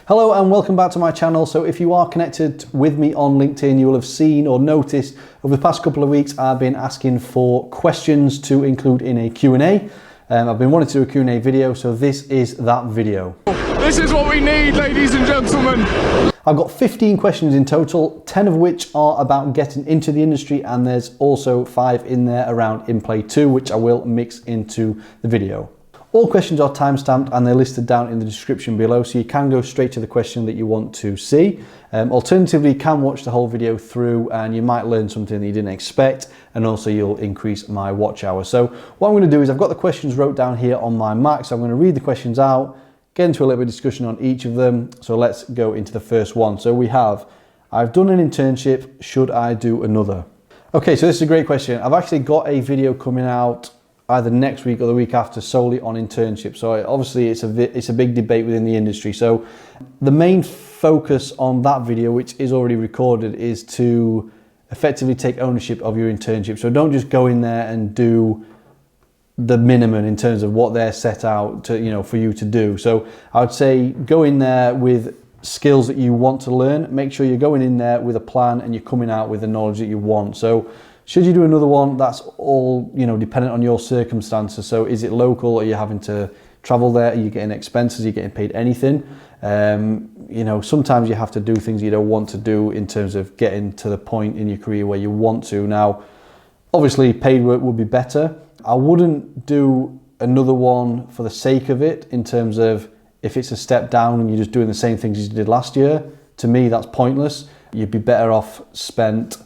Hello and welcome back to my channel. So if you are connected with me on LinkedIn, you will have seen or noticed over the past couple of weeks I've been asking for questions to include in a Q&A. I've been wanting to do a Q&A video, so this is that video. This is what we need, ladies and gentlemen. I've got 15 questions in total, 10 of which are about getting into the industry, and there's also 5 in there around in-play too, which I will mix into the video. All questions are timestamped and they're listed down in the description below, so you can go straight to the question that you want to see. Alternatively, you can watch the whole video through and you might learn something that you didn't expect, and also you'll increase my watch hour. So what I'm going to do is I've got the questions wrote down here on my Mac, so I'm going to read the questions out, get into a little bit of discussion on each of them. So let's go into the first one. So we have, I've done an internship, should I do another? Okay, so this is a great question. I've actually got a video coming out either next week or the week after solely on internship. So obviously it's a big debate within the industry. So the main focus on that video, which is already recorded, is to effectively take ownership of your internship. So don't just go in there and do the minimum in terms of what they're set out to, for you to do. So I would say go in there with skills that you want to learn. Make sure you're going in there with a plan and you're coming out with the knowledge that you want. So should you do another one? That's all, dependent on your circumstances. So is it local? Are you having to travel there? Are you getting expenses? Are you getting paid anything? Sometimes you have to do things you don't want to do in terms of getting to the point in your career where you want to. Now, obviously paid work would be better. I wouldn't do another one for the sake of it, in terms of if it's a step down and you're just doing the same things as you did last year. To me, that's pointless. You'd be better off spent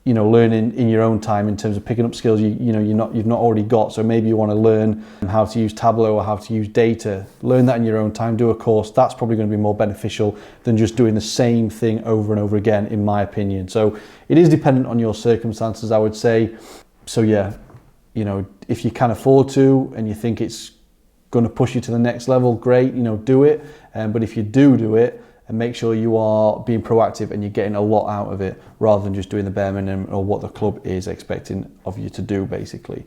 learning in your own time in terms of picking up skills you've not already got. So maybe you want to learn how to use Tableau or how to use data. Learn that in your own time, do a course. That's probably going to be more beneficial than just doing the same thing over and over again, in my opinion. So it is dependent on your circumstances, I would say. So yeah, if you can afford to and you think it's going to push you to the next level, great, do it. But if you do it, and make sure you are being proactive and you're getting a lot out of it, rather than just doing the bare minimum or what the club is expecting of you to do, basically.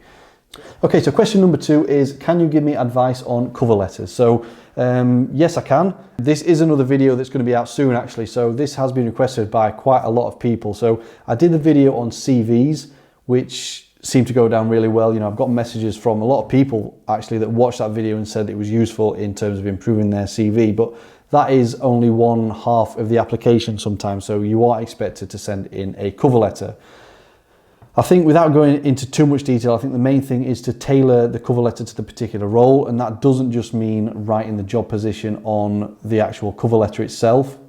Okay, so question number 2 is, can you give me advice on cover letters? So yes, I can. This is another video that's going to be out soon, actually. So this has been requested by quite a lot of people. So I did the video on CVs, which seemed to go down really well. I've got messages from a lot of people actually that watched that video and said it was useful in terms of improving their CV, but that is only one half of the application sometimes, so you are expected to send in a cover letter. I think, without going into too much detail, I think the main thing is to tailor the cover letter to the particular role, and that doesn't just mean writing the job position on the actual cover letter itself.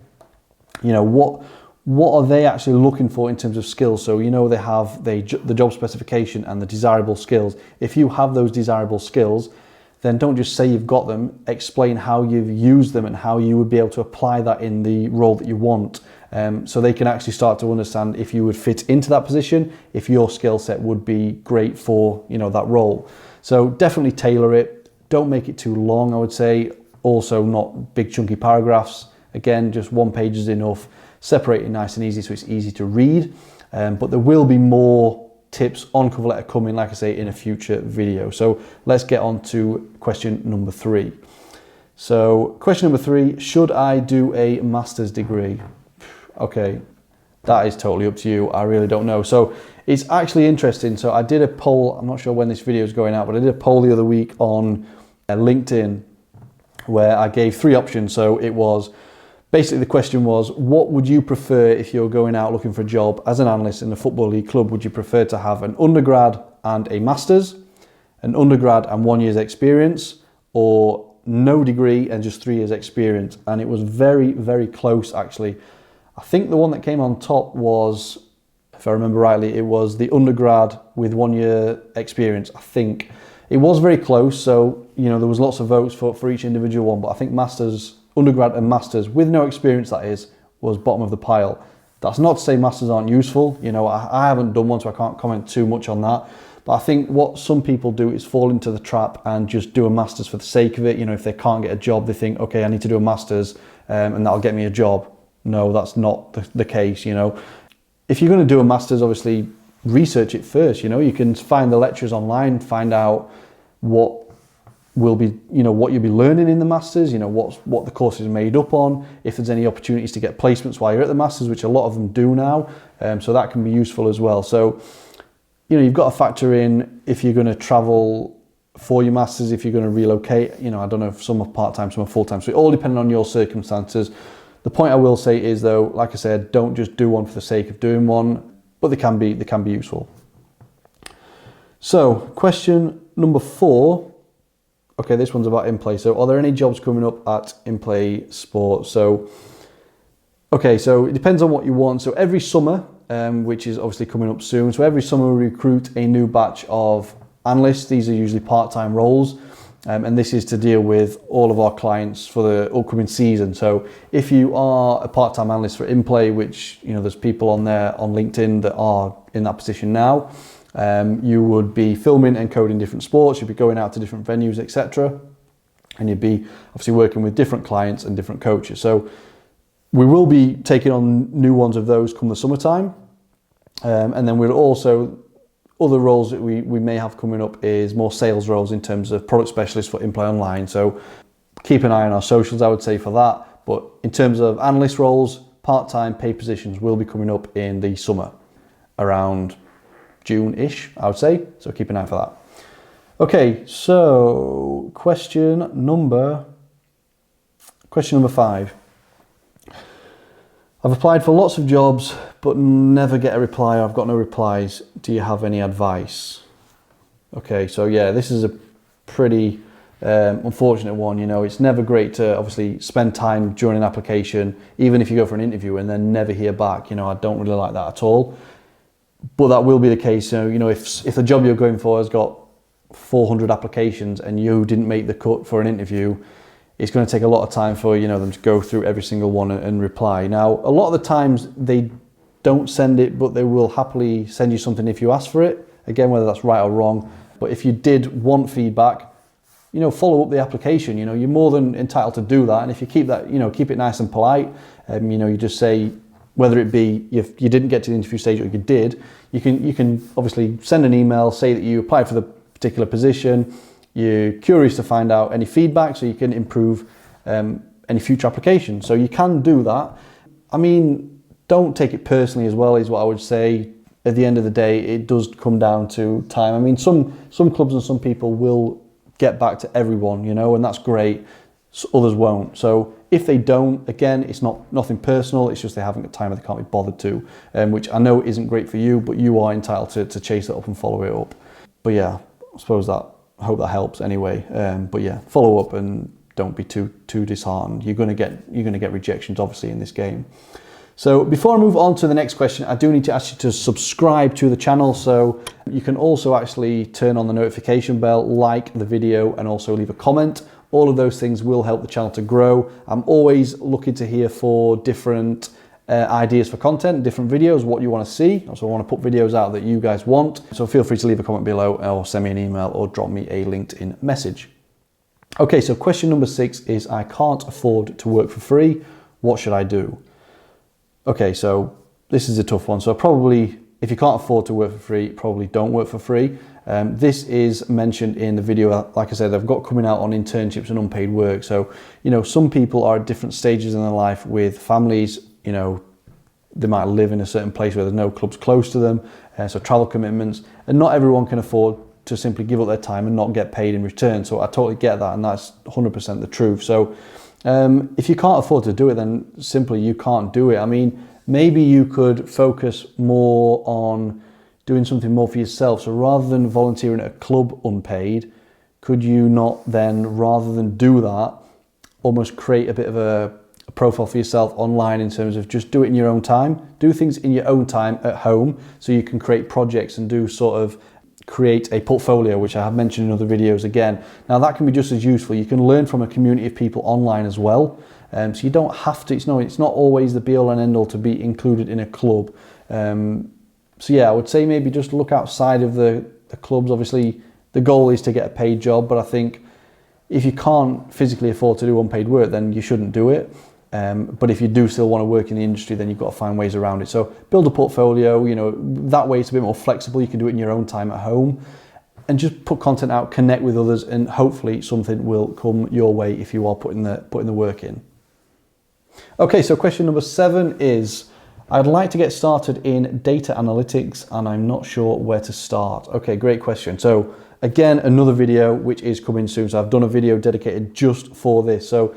What are they actually looking for in terms of skills? So they have the job specification and the desirable skills. If you have those desirable skills, then don't just say you've got them, explain how you've used them and how you would be able to apply that in the role that you want. So they can actually start to understand if you would fit into that position, if your skill set would be great for that role. So definitely tailor it. Don't make it too long, I would say. Also, not big chunky paragraphs. Again, just one page is enough. Separate it nice and easy so it's easy to read. But there will be more tips on cover letter coming, like I say, in a future video. So let's get on to question number 3. So question number 3, should I do a master's degree? Okay, that is totally up to you. I really don't know. So it's actually interesting. So I did a poll, I'm not sure when this video is going out, but I did a poll the other week on LinkedIn where I gave 3 options. So it was, basically the question was, what would you prefer if you're going out looking for a job as an analyst in a Football League club? Would you prefer to have an undergrad and a master's, an undergrad and 1 year's experience, or no degree and just 3 years experience? And it was very, very close, actually. I think the one that came on top was, if I remember rightly, it was the undergrad with 1 year experience. I think it was very close. So, there was lots of votes for each individual one, but I think undergrad and masters with no experience, that is, was bottom of the pile. That's not to say masters aren't useful. I haven't done one, so I can't comment too much on that. But I think what some people do is fall into the trap and just do a master's for the sake of it. If they can't get a job, they think, okay, I need to do a master's and that'll get me a job. No, that's not the case. If you're going to do a master's, obviously research it first. You can find the lectures online, find out what will be, what you'll be learning in the Masters, what the course is made up on, if there's any opportunities to get placements while you're at the Masters, which a lot of them do now. So that can be useful as well. So, you've got to factor in if you're going to travel for your Masters, if you're going to relocate. I don't know if some are part-time, some are full-time. So it all depends on your circumstances. The point I will say is, though, like I said, don't just do one for the sake of doing one, but they can be useful. So question number 4. Okay, this one's about in-play. So are there any jobs coming up at in-play sports? So it depends on what you want. So every summer, which is obviously coming up soon, so every summer we recruit a new batch of analysts. These are usually part-time roles, and this is to deal with all of our clients for the upcoming season. So if you are a part-time analyst for in-play, which there's people on there on LinkedIn that are in that position now, you would be filming and coding different sports, you'd be going out to different venues, etc. And you'd be obviously working with different clients and different coaches. So we will be taking on new ones of those come the summertime. And then we'll also, other roles that we may have coming up is more sales roles in terms of product specialists for in-play online. So keep an eye on our socials, I would say, for that. But in terms of analyst roles, part-time paid positions will be coming up in the summer, around June-ish, I would say. So keep an eye for that. Okay, so question number 5. I've applied for lots of jobs, but never get a reply. I've got no replies. Do you have any advice? Okay, so yeah, this is a pretty unfortunate one. It's never great to obviously spend time during an application, even if you go for an interview and then never hear back. I don't really like that at all. But that will be the case. If the job you're going for has got 400 applications and you didn't make the cut for an interview, it's going to take a lot of time for them to go through every single one and reply. Now, a lot of the times they don't send it, but they will happily send you something if you ask for it. Again, whether that's right or wrong. But if you did want feedback, follow up the application. You're more than entitled to do that. And if you keep that, keep it nice and polite. You just say, whether it be if you didn't get to the interview stage or you did, you can obviously send an email, say that you applied for the particular position. You're curious to find out any feedback so you can improve any future applications. So you can do that. I mean, don't take it personally as well, is what I would say. At the end of the day, it does come down to time. I mean, some clubs and some people will get back to everyone, and that's great. Others won't. So if they don't, again, it's nothing personal. It's just they haven't got time or they can't be bothered to, which I know isn't great for you, but you are entitled to chase it up and follow it up. But yeah, I suppose I hope that helps anyway. But yeah, follow up and don't be too disheartened. You're gonna get rejections obviously in this game. So before I move on to the next question, I do need to ask you to subscribe to the channel. So you can also actually turn on the notification bell, like the video, and also leave a comment. All of those things will help the channel to grow. I'm always looking to hear for different ideas for content, different videos, what you want to see. Also, I want to put videos out that you guys want. So feel free to leave a comment below or send me an email or drop me a LinkedIn message. Okay, so question number 6 is, I can't afford to work for free. What should I do? Okay, so this is a tough one. So probably, if you can't afford to work for free, probably don't work for free. This is mentioned in the video, like I said, I've got coming out on internships and unpaid work. So, some people are at different stages in their life with families. They might live in a certain place where there's no clubs close to them, so travel commitments, and not everyone can afford to simply give up their time and not get paid in return. So I totally get that, and that's 100% the truth. So if you can't afford to do it, then simply you can't do it. I mean, maybe you could focus more on doing something more for yourself. So rather than volunteering at a club unpaid, could you not then, rather than do that, almost create a bit of a profile for yourself online in terms of just do it in your own time, do things in your own time at home, so you can create projects and create a portfolio, which I have mentioned in other videos again. Now that can be just as useful. You can learn from a community of people online as well. So you don't have to, it's not always the be all and end all to be included in a club. So yeah, I would say maybe just look outside of the clubs. Obviously the goal is to get a paid job, but I think if you can't physically afford to do unpaid work, then you shouldn't do it. But if you do still want to work in the industry, then you've got to find ways around it. So build a portfolio, that way it's a bit more flexible. You can do it in your own time at home. and just put content out, connect with others, and hopefully something will come your way if you are putting the work in. Okay, so question number 7 is, I'd like to get started in data analytics and I'm not sure where to start. Okay, great question. So again, another video which is coming soon. So I've done a video dedicated just for this. So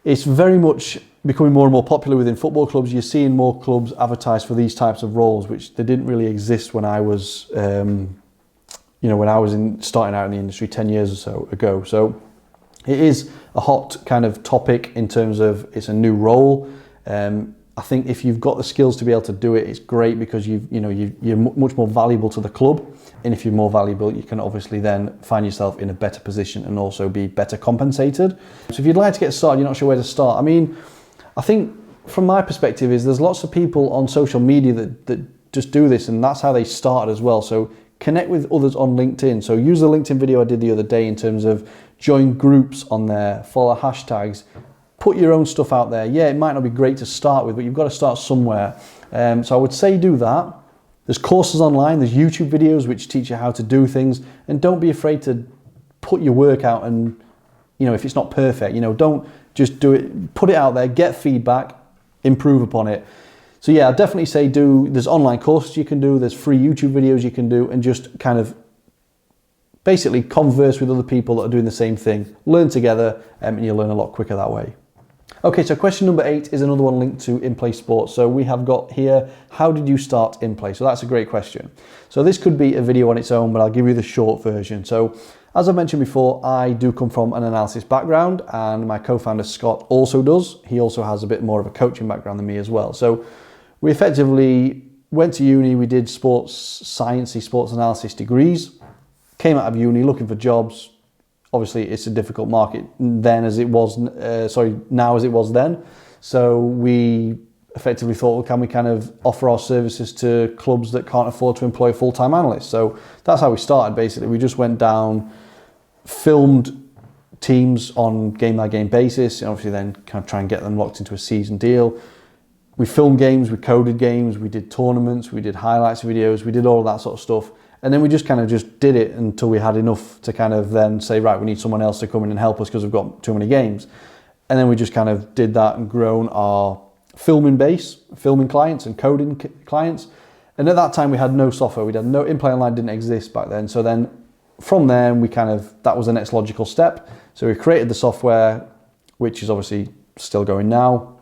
it's very much becoming more and more popular within football clubs. You're seeing more clubs advertise for these types of roles, which they didn't really exist when I was, when I was starting out in the industry 10 years or so ago. So it is a hot kind of topic in terms of it's a new role. I think if you've got the skills to be able to do it, it's great because you're much more valuable to the club. And if you're more valuable, you can obviously then find yourself in a better position and also be better compensated. So if you'd like to get started, you're not sure where to start. I mean, I think from my perspective is there's lots of people on social media that just do this, and that's how they started as well. So connect with others on LinkedIn. So use the LinkedIn video I did the other day in terms of join groups on there, follow hashtags, put your own stuff out there. Yeah, it might not be great to start with, but you've got to start somewhere. So I would say do that. There's courses online, there's YouTube videos which teach you how to do things, and don't be afraid to put your work out, and if it's not perfect, don't just do it, put it out there, get feedback, improve upon it. So yeah, I'd definitely say there's online courses you can do, there's free YouTube videos you can do, and just kind of basically converse with other people that are doing the same thing, learn together, and you'll learn a lot quicker that way. Okay, so question number 8 is another one linked to in-play sports. So we have got here, how did you start in-play? So that's a great question. So this could be a video on its own, but I'll give you the short version. So as I mentioned before, I do come from an analysis background, and my co-founder Scott also does. He also has a bit more of a coaching background than me as well. So we effectively went to uni, we did sports sciencey, sports analysis degrees, came out of uni looking for jobs. Obviously, it's a difficult market now as it was then. So we effectively thought, well, can we kind of offer our services to clubs that can't afford to employ full-time analysts? So that's how we started, basically. We just went down, filmed teams on game-by-game basis, and obviously then kind of try and get them locked into a season deal. We filmed games, we coded games, we did tournaments, we did highlights videos, we did all of that sort of stuff. And then we just kind of just did it until we had enough to kind of then say, right, we need someone else to come in and help us because we've got too many games. And then we just kind of did that and grown our filming base, filming clients and coding clients. And at that time we had no software. We had no, in-play online didn't exist back then. So then from there that was the next logical step. So we created the software, which is obviously still going now.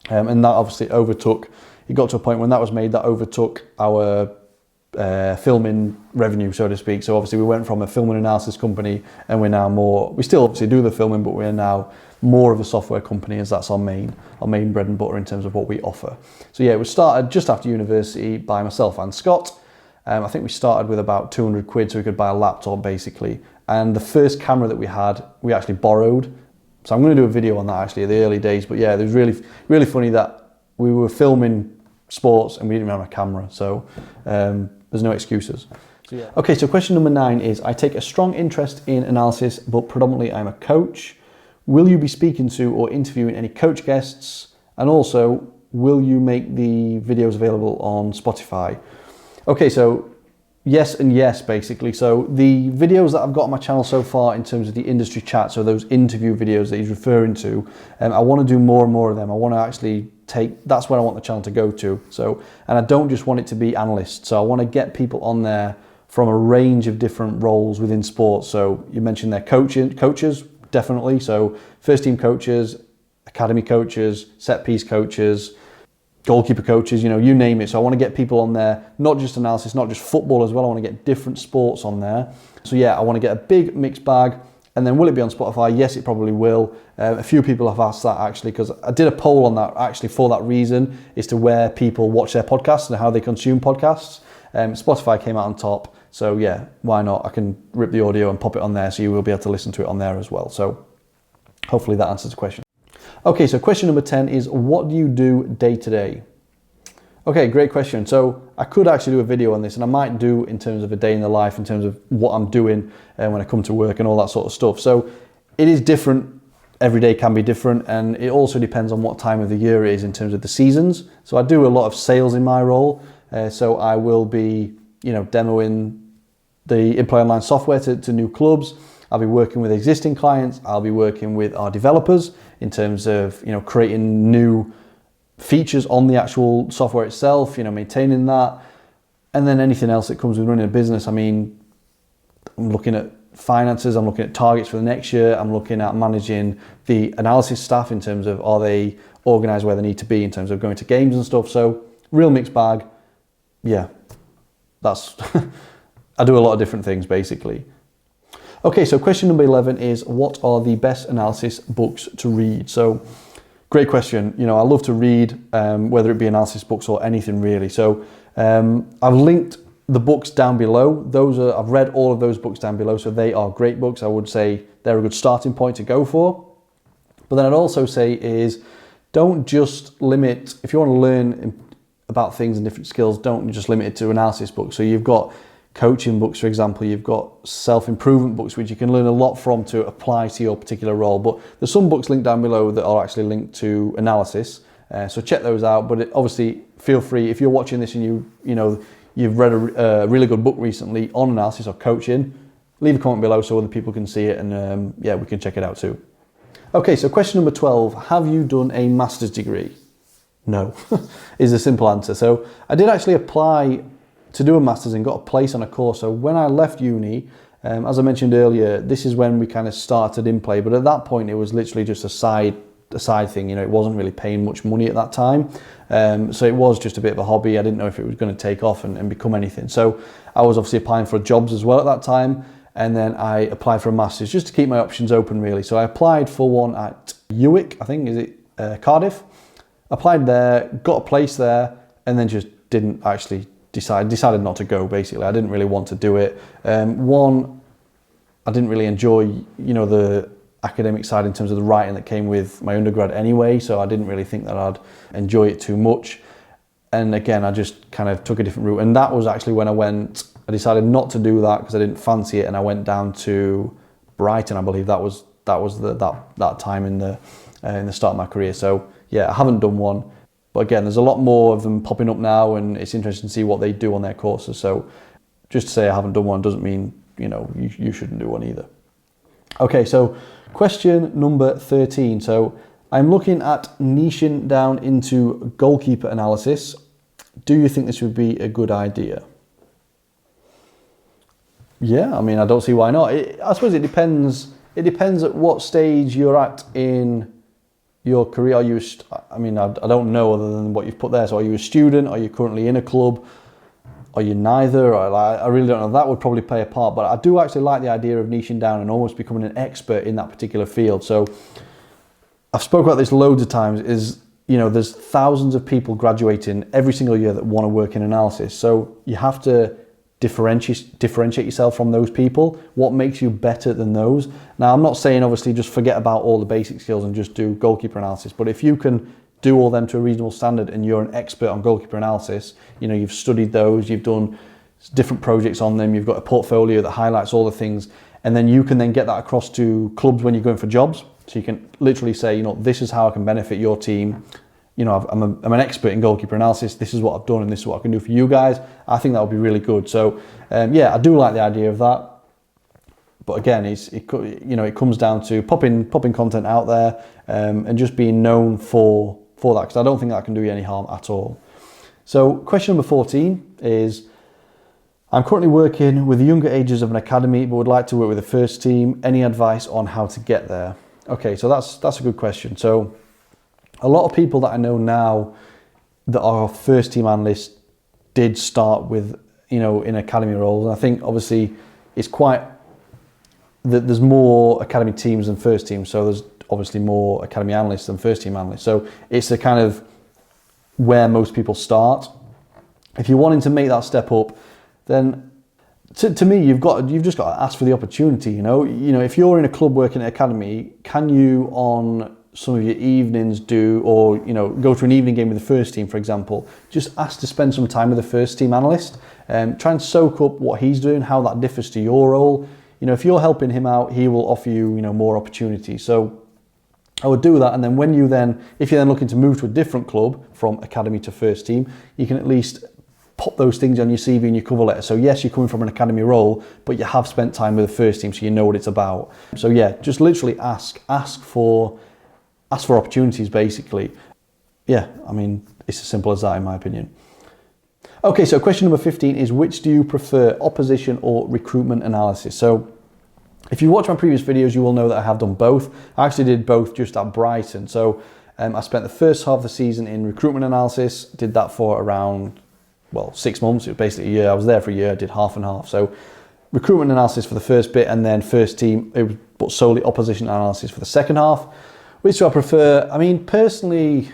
And that obviously it got to a point when that was made that overtook our filming revenue, so to speak. So obviously we went from a film and analysis company, and we still obviously do the filming, but we're now more of a software company, as that's our main bread and butter in terms of what we offer. So yeah, it was started just after university by myself and Scott. I think we started with about 200 quid so we could buy a laptop basically. And the first camera that we had, we actually borrowed. So I'm going to do a video on that actually in the early days. But yeah, it was really, really funny that we were filming sports and we didn't have a camera. So there's no excuses. Okay, so question number 9 is, I take a strong interest in analysis, but predominantly I'm a coach. Will you be speaking to or interviewing any coach guests? And also, will you make the videos available on Spotify? Okay, so yes and yes, basically. So the videos that I've got on my channel so far in terms of the industry chat, so those interview videos that he's referring to, I want to do more and more of them. I want to actually that's where I want the channel to go to. So, and I don't just want it to be analysts. So I want to get people on there from a range of different roles within sports. So you mentioned their coaches, definitely. So first team coaches, academy coaches, set piece coaches, goalkeeper coaches, you name it. So I want to get people on there, not just analysis, not just football as well. I want to get different sports on there. So yeah, I want to get a big mixed bag. And then will it be on Spotify? Yes, it probably will. A few people have asked that actually, because I did a poll on that actually for that reason, as to where people watch their podcasts and how they consume podcasts. Spotify came out on top. So yeah, why not? I can rip the audio and pop it on there so you will be able to listen to it on there as well. So hopefully that answers the question. Okay, so question number 10 is, what do you do day to day? Okay, great question. So I could actually do a video on this, and I might do in terms of a day in the life, in terms of what I'm doing when I come to work and all that sort of stuff. So it is different. Every day can be different, and it also depends on what time of the year it is in terms of the seasons. So I do a lot of sales in my role. So I will be, demoing the in-play online software to new clubs. I'll be working with existing clients. I'll be working with our developers in terms of, creating new features on the actual software itself, maintaining that. And then anything else that comes with running a business. I mean, I'm looking at finances, I'm looking at targets for the next year, I'm looking at managing the analysis staff in terms of, are they organised where they need to be in terms of going to games and stuff. So real mixed bag. Yeah, that's, I do a lot of different things basically. Okay, so question number 11 is, what are the best analysis books to read? So great question. I love to read, whether it be analysis books or anything really. So I've linked the books down below. I've read all of those books down below, so they are great books. I would say they're a good starting point to go for. But then I'd also say is, don't just limit, if you want to learn about things and different skills, don't just limit it to analysis books. So you've got coaching books, for example, you've got self-improvement books, which you can learn a lot from to apply to your particular role. But there's some books linked down below that are actually linked to analysis. So check those out. But obviously, feel free, if you're watching this and you've read a really good book recently on analysis or coaching, leave a comment below so other people can see it, and we can check it out too. Okay, so question number 12, have you done a master's degree? No, is the simple answer. So I did actually apply to do a master's and got a place on a course. So when I left uni, as I mentioned earlier, this is when we kind of started in play, but at that point it was literally just a side thing. It wasn't really paying much money at that time. So it was just a bit of a hobby. I didn't know if it was going to take off and become anything. So I was obviously applying for jobs as well at that time. And then I applied for a master's just to keep my options open really. So I applied for one at UWIC, I think, is it Cardiff? Applied there, got a place there, and then just didn't actually decided not to go basically. I didn't really want to do it. One, I didn't really enjoy, the academic side in terms of the writing that came with my undergrad anyway, so I didn't really think that I'd enjoy it too much. And again, I just kind of took a different route, and that was actually when I decided not to do that because I didn't fancy it, and I went down to Brighton. I believe that was that time in the start of my career. So yeah, I haven't done one, but again, there's a lot more of them popping up now, and it's interesting to see what they do on their courses. So just to say I haven't done one doesn't mean you shouldn't do one either. Okay, so question number 13. So I'm looking at niching down into goalkeeper analysis. Do you think this would be a good idea? Yeah, I mean, I don't see why not. I suppose it depends. It depends at what stage you're at in your career. I don't know other than what you've put there. So are you a student? Are you currently in a club? Are you neither? I really don't know. That would probably play a part. But I do actually like the idea of niching down and almost becoming an expert in that particular field. So I've spoken about this loads of times, there's thousands of people graduating every single year that want to work in analysis. So you have to differentiate yourself from those people. What makes you better than those? Now, I'm not saying obviously just forget about all the basic skills and just do goalkeeper analysis, but if you can do all them to a reasonable standard and you're an expert on goalkeeper analysis, you've studied those, you've done different projects on them, you've got a portfolio that highlights all the things, and then you can then get that across to clubs when you're going for jobs. So you can literally say, this is how I can benefit your team. I'm an expert in goalkeeper analysis. This is what I've done, and this is what I can do for you guys. I think that would be really good. So, I do like the idea of that. But again, it comes down to popping content out there and just being known for that, because I don't think that can do you any harm at all. So, question number 14 is, I'm currently working with the younger ages of an academy, but would like to work with the first team. Any advice on how to get there? Okay, so that's a good question. So, a lot of people that I know now that are first team analysts did start with, in academy roles. And I think obviously it's there's more academy teams than first teams. So there's obviously more academy analysts than first team analysts. So it's the kind of where most people start. If you're wanting to make that step up, then to me, you've just got to ask for the opportunity. If you're in a club working at academy, can you on some of your evenings go to an evening game with the first team, for example? Just ask to spend some time with the first team analyst, try and soak up what he's doing, how that differs to your role. If you're helping him out, he will offer you, more opportunities. So I would do that. And then if you're then looking to move to a different club from academy to first team, you can at least pop those things on your CV and your cover letter. So yes, you're coming from an academy role, but you have spent time with the first team, so you know what it's about. So yeah, just literally ask for opportunities, basically. Yeah, I mean, it's as simple as that in my opinion. Okay, so question number 15 is, which do you prefer, opposition or recruitment analysis? So if you watch my previous videos, you will know that I have done both. I actually did both just at Brighton. So I spent the first half of the season in recruitment analysis, did that for around, well, 6 months. It was basically a year. I was there for a year, I did half and half. So recruitment analysis for the first bit, and then first team, it was but solely opposition analysis for the second half. Which do I prefer? I mean, personally,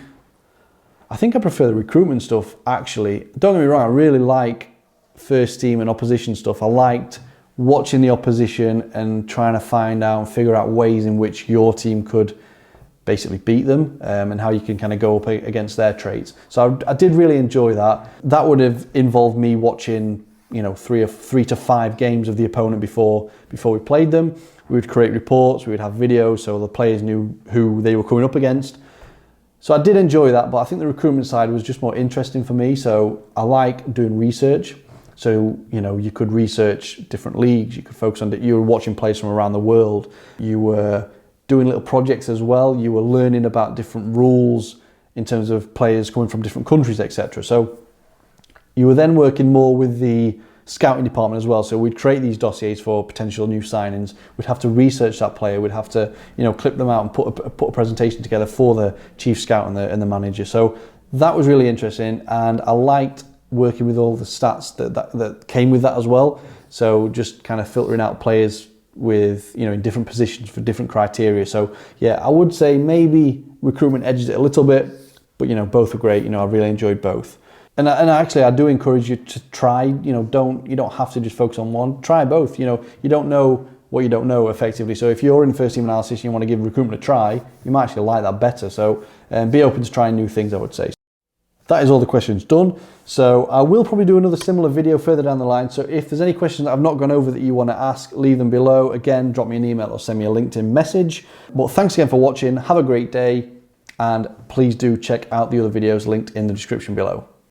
I think I prefer the recruitment stuff, actually. Don't get me wrong, I really like first team and opposition stuff. I liked watching the opposition and trying to find out and figure out ways in which your team could basically beat them, and how you can kind of go up against their traits. So I did really enjoy that. That would have involved me watching, you know, 3 to 5 games of the opponent before we played them. We would create reports, we would have videos, so the players knew who they were coming up against. So I did enjoy that, but I think the recruitment side was just more interesting for me. So I like doing research. So, you know, you could research different leagues, you could focus on, you were watching players from around the world, you were doing little projects as well, you were learning about different rules in terms of players coming from different countries, etc. So you were then working more with the scouting department as well. So we'd create these dossiers for potential new signings. We'd have to research that player. We'd have to, you know, clip them out and put a presentation together for the chief scout and the manager. So that was really interesting, and I liked working with all the stats that came with that as well. So just kind of filtering out players with, you know, in different positions for different criteria. So yeah, I would say maybe recruitment edges it a little bit, but you know, both are great. You know, I really enjoyed both. And actually, I do encourage you to try. You know, you don't have to just focus on one. Try both. You know, you don't know what you don't know effectively. So if you're in first team analysis and you want to give recruitment a try, you might actually like that better. So be open to trying new things, I would say. That is all the questions done. So I will probably do another similar video further down the line. So if there's any questions that I've not gone over that you want to ask, leave them below. Again, drop me an email or send me a LinkedIn message. But thanks again for watching. Have a great day. And please do check out the other videos linked in the description below.